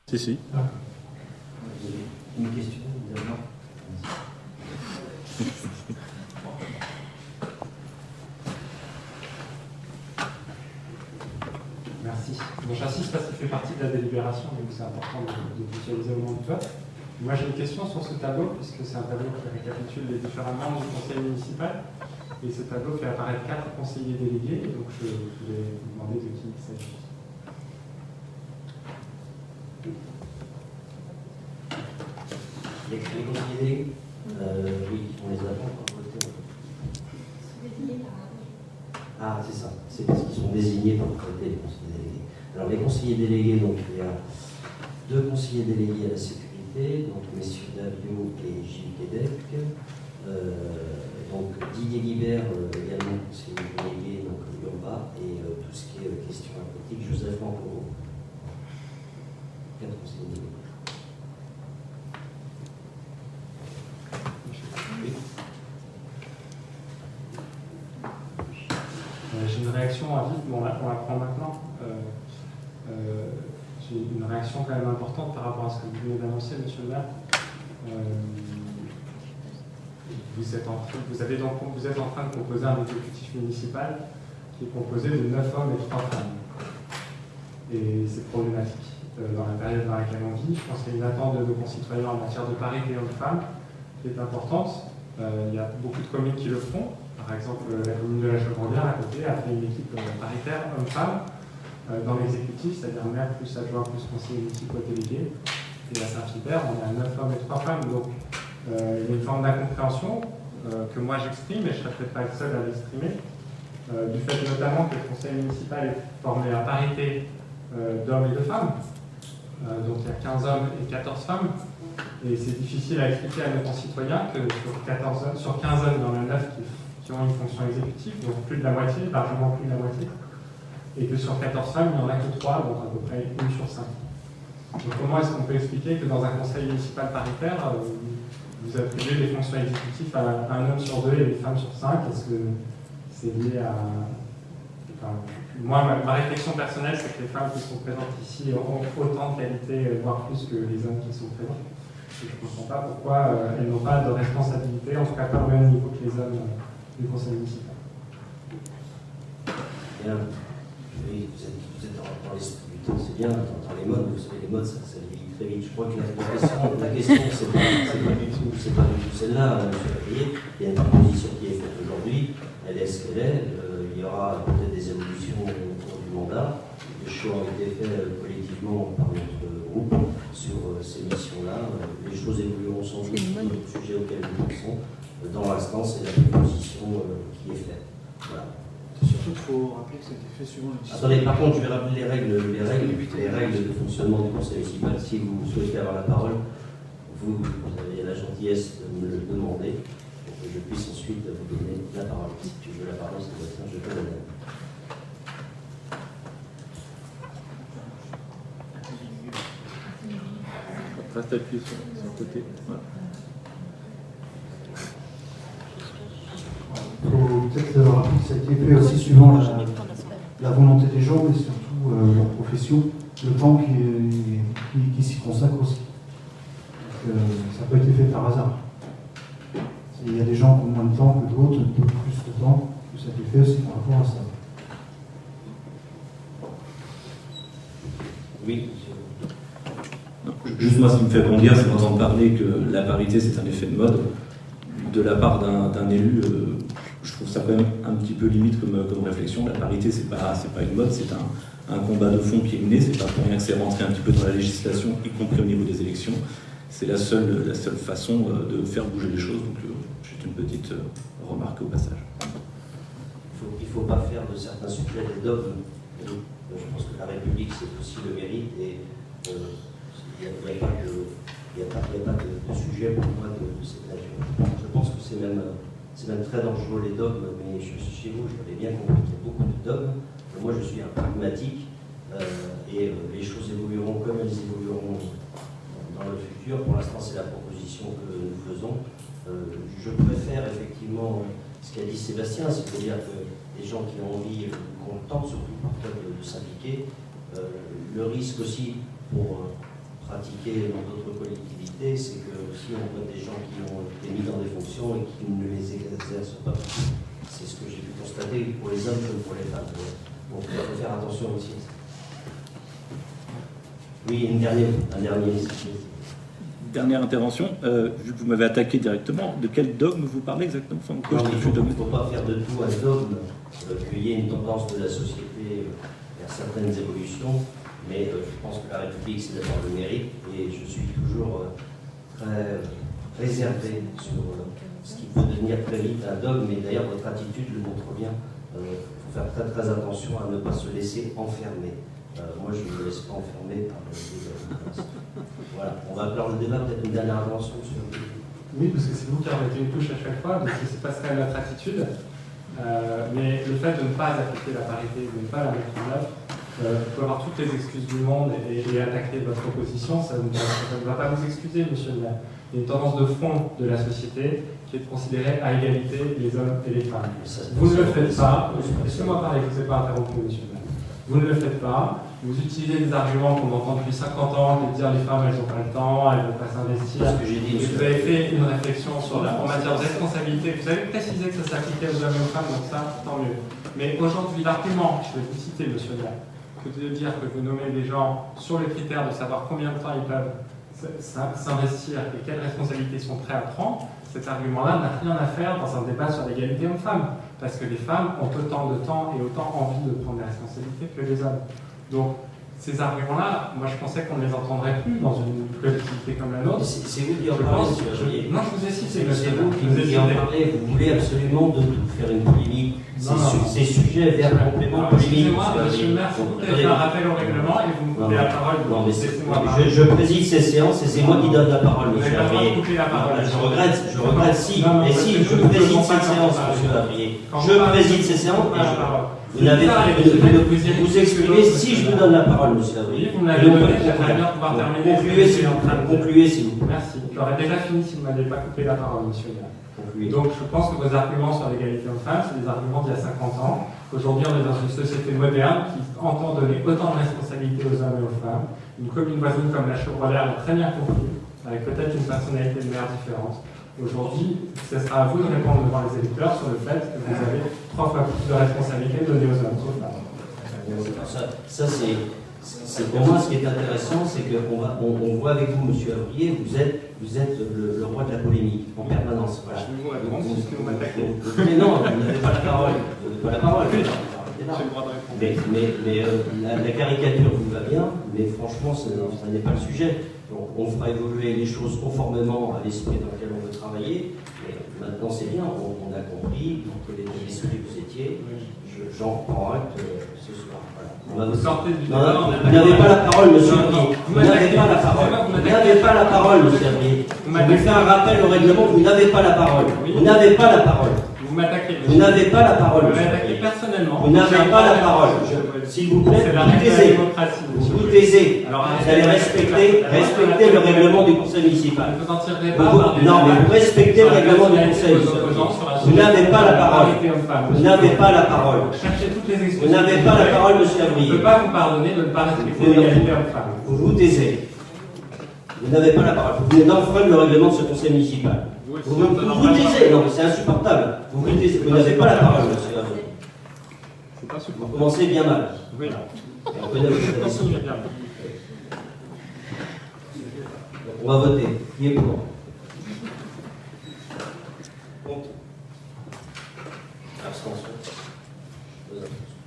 Si, si. Vous avez une question, évidemment. Merci. Bon, j'insiste parce qu'il fait partie de la délibération, donc c'est important de visualiser au moins de vote. Moi, j'ai une question sur ce tableau, puisque c'est un tableau qui récapitule les différents membres du conseil municipal. Et ce tableau fait apparaître 4 conseillers délégués, et donc je voulais vous demander de qui il s'agit. Les conseillers délégués, oui, on les attend pour voter. Ah, c'est ça, c'est parce qu'ils sont désignés par le comité, les conseillers délégués. Alors, les conseillers délégués, donc il y a 2 conseillers délégués à la sécurité, donc messieurs Davio et Gilles Québec. Donc Didier Guibert, également conseiller délégué, donc Urba, et tout ce qui est question aquatique, Joseph Mancoro. 4 conseillers délégués. J'ai une réaction à vite, bon, on la prend maintenant. J'ai une réaction quand même importante par rapport à ce que vous venez d'annoncer, monsieur le maire. Vous êtes en train de composer un exécutif municipal qui est composé de 9 hommes et 3 femmes. Et c'est problématique dans la période dans laquelle on vit. Je pense qu'il y a une attente de nos concitoyens en matière de parité hommes-femmes qui est importante. Il y a beaucoup de communes qui le font. Par exemple, la commune de la Chevronnière, à côté, a fait une équipe paritaire hommes-femmes dans l'exécutif, c'est-à-dire maire plus adjoint plus conseiller municipal délégué. Et à Saint-Philbert, on est à 9 hommes et 3 femmes. Donc, il y a une forme d'incompréhension que moi j'exprime, et je ne serais peut-être pas le seul à l'exprimer, du fait notamment que le conseil municipal est formé à parité d'hommes et de femmes. Donc il y a 15 hommes et 14 femmes. Et c'est difficile à expliquer à nos concitoyens que sur 15 hommes, il y en a 9 qui ont une fonction exécutive, donc plus de la moitié, largement plus de la moitié. Et que sur 14 femmes, il n'y en a que 3, donc à peu près 1 sur 5. Donc comment est-ce qu'on peut expliquer que dans un conseil municipal paritaire, vous attribuez les fonctions exécutives à un homme sur 2 et une femme sur 5? Est-ce que c'est lié à... Enfin, moi, ma réflexion personnelle, c'est que les femmes qui sont présentes ici ont autant de qualités, voire plus que les hommes qui sont présents. Et je ne comprends pas pourquoi elles n'ont pas de responsabilité, en tout cas pas au même niveau que les hommes du conseil municipal. Bien. Oui, vous êtes dans l'esprit du temps, c'est bien, dans les modes, vous savez, les modes, ça vit très vite. Je crois que la question c'est pas du tout celle-là, M. Lacaillé. Il y a une proposition qui est faite aujourd'hui, elle est ce qu'elle est. Il y aura peut-être des évolutions au cours du mandat. Les choix ont été faits collectivement par notre groupe sur ces missions-là. Les choses évolueront sans doute sur le sujet auquel nous pensons. Dans l'instant, c'est la proposition qui est faite. Voilà. Surtout qu'il faut rappeler que ça a été fait suivant le discours. Attendez, par contre, je vais rappeler les règles de fonctionnement du conseil municipal. Si vous souhaitez avoir la parole, vous avez la gentillesse de me le demander pour que je puisse ensuite vous donner la parole. Si tu veux la parole, Sébastien, je te la donne. Reste appuyé sur le côté. Voilà. Il faut peut-être rappeler que ça a été fait aussi suivant la volonté des gens, mais surtout leur profession, le temps qui s'y consacre aussi. Donc, ça n'a pas été fait par hasard. Il y a des gens qui ont moins de temps que d'autres, d'autres plus de temps, que ça a été fait aussi par rapport à ça. Oui, Juste moi, ce qui me fait bondir, c'est d'entendre parler que la parité, c'est un effet de mode. De la part d'un élu, je trouve ça quand même un petit peu limite comme réflexion. La parité, c'est pas une mode, c'est un combat de fond qui est mené. C'est pas pour rien que c'est rentré un petit peu dans la législation, y compris au niveau des élections. C'est la seule façon de faire bouger les choses. Donc, juste une petite remarque au passage. il ne faut pas faire de certains sujets des dogmes. Je pense que la République, c'est aussi le mérite. Et il n'y a pas de sujet pour moi de cette nature. Je pense que c'est même très dangereux les dogmes, mais chez vous, je l'avais bien compris qu'il y a beaucoup de dogmes. Moi, je suis un pragmatique et les choses évolueront comme elles évolueront dans le futur. Pour l'instant, c'est la proposition que nous faisons. Je préfère effectivement ce qu'a dit Sébastien, c'est-à-dire que les gens qui ont envie, qu'on tente surtout parfois de s'impliquer, le risque aussi pour pratiqué dans d'autres collectivités, c'est que si on voit des gens qui ont été mis dans des fonctions et qui ne les exercent pas, c'est ce que j'ai pu constater pour les hommes comme pour les femmes. Donc il faut faire attention aussi à ça. Oui, un dernier. Dernière intervention, vu que vous m'avez attaqué directement, de quel dogme vous parlez exactement? Enfin, Il ne faut pas faire de tout un dogme, qu'il y ait une tendance de la société vers certaines évolutions, mais je pense que la République, c'est d'abord le mérite, et je suis toujours très réservé sur ce qui peut devenir très vite un dogme, et d'ailleurs votre attitude le montre bien. Il faut faire très très attention à ne pas se laisser enfermer. Moi, je ne me laisse pas enfermer par les dogmes. Voilà, on va clore le débat, peut-être une dernière intervention sur... Oui, parce que c'est vous qui remettez une touche à chaque fois, donc c'est pas quand même notre attitude. Mais le fait de ne pas appliquer la parité, de ne pas la mettre en œuvre, vous pouvez avoir toutes les excuses du monde et attaquer votre opposition, ça ne va pas vous excuser, monsieur le maire. Il y a une tendance de fond de la société qui est de considérer à égalité les hommes et les femmes. Vous ne le faites pas, laissez-moi parler, je ne vous ai pas interrompu, monsieur le maire. Vous ne le faites pas, vous utilisez des arguments qu'on entend depuis 50 ans, de dire les femmes elles n'ont pas le temps, elles ne veulent pas s'investir. Vous avez fait une réflexion sur en matière de responsabilité, vous avez précisé que ça s'appliquait aux hommes et aux femmes, donc ça, tant mieux. Mais aujourd'hui, l'argument, je vais vous citer, monsieur le maire, que de dire que vous nommez des gens sur le critère de savoir combien de temps ils peuvent s'investir et quelles responsabilités ils sont prêts à prendre, cet argument-là n'a rien à faire dans un débat sur l'égalité homme-femme, parce que les femmes ont autant de temps et autant envie de prendre des responsabilités que les hommes. Donc, ces arguments-là, moi je pensais qu'on ne les entendrait plus dans une collectivité comme la nôtre. C'est vous qui en parlez, monsieur Aurier. Non, je vous ai cité. C'est vous qui en parlez. Vous voulez absolument de tout faire une polémique. Ces sujets vers complément polémique. Excusez-moi, monsieur le maire, vous avez fait un rappel au règlement et vous me coupez la parole. Non, mais je préside ces séances et c'est moi qui donne la parole, monsieur Aurier. Je regrette si. Mais si, je préside cette séance, monsieur Aurier. Je préside ces séances et vous vous exprimez si je vous donne la parole, monsieur Aurier. Vous me l'avez donné, j'aimerais bien pouvoir terminer. Concluez, s'il vous plaît. Merci. J'aurais déjà fini si vous ne m'aviez pas coupé la parole, monsieur le maire. Donc je pense que vos arguments sur l'égalité homme-femme, c'est des arguments d'il y a 50 ans. Aujourd'hui, on est dans une société moderne qui entend donner autant de responsabilités aux hommes et aux femmes. Une commune voisine comme la Chevrolet l'a très bien compris, avec peut-être une personnalité de maire différente. Aujourd'hui, ce sera à vous de répondre devant les électeurs sur le fait que vous avez 3 fois plus de responsabilités données aux hommes qu'aux femmes. Ça c'est pour moi ce qui est intéressant, c'est qu'on voit avec vous, monsieur Aurier, vous êtes le roi de la polémique en permanence. Voilà. Je vais vous répondre, puisque vous m'attaquez. Mais non, vous n'avez pas la parole. Vous n'avez pas la parole. J'ai le droit de répondre. Mais la caricature vous va bien, mais franchement, ça n'est pas le sujet. Donc, on fera évoluer les choses conformément à l'esprit dans lequel on veut travailler. Mais maintenant, c'est bien, on a compris, donc les messieurs que vous étiez, j'en prends acte ce soir. Voilà. Vous sortez du débat. Vous n'avez pas la parole, monsieur Aurier. Vous n'avez pas la parole. Vous n'avez pas la parole, monsieur Aurier. Je vous fais un rappel au règlement, vous n'avez pas la parole. Vous n'avez pas la parole. Vous m'attaquez. Vous n'avez pas la parole. Vous m'attaquez personnellement. Vous n'avez pas la parole. S'il vous plaît, vous taisez. Vous taisez. Vous allez respecter le règlement du conseil municipal. Vous en tirerez pas par des non, mais vous respectez le règlement du conseil municipal. Vous n'avez pas la parole. Vous n'avez pas la parole. Cherchez toutes les excuses. Vous n'avez pas la parole, monsieur Je ne Aurier. peux pas vous pardonner de ne pas respecter l'égalité homme-femme. Vous vous taisez. Vous n'avez pas la parole. Vous venez d'enfreindre le règlement de ce conseil municipal. Vous vous taisez. Non, mais c'est insupportable. Vous vous taisez. Vous n'avez pas la parole, monsieur Aurier. Vous commencez bien mal. Oui. Et on connaît votre établissement. Bien. On va voter. Qui est pour? Contre. Abstention. 2 abstentions.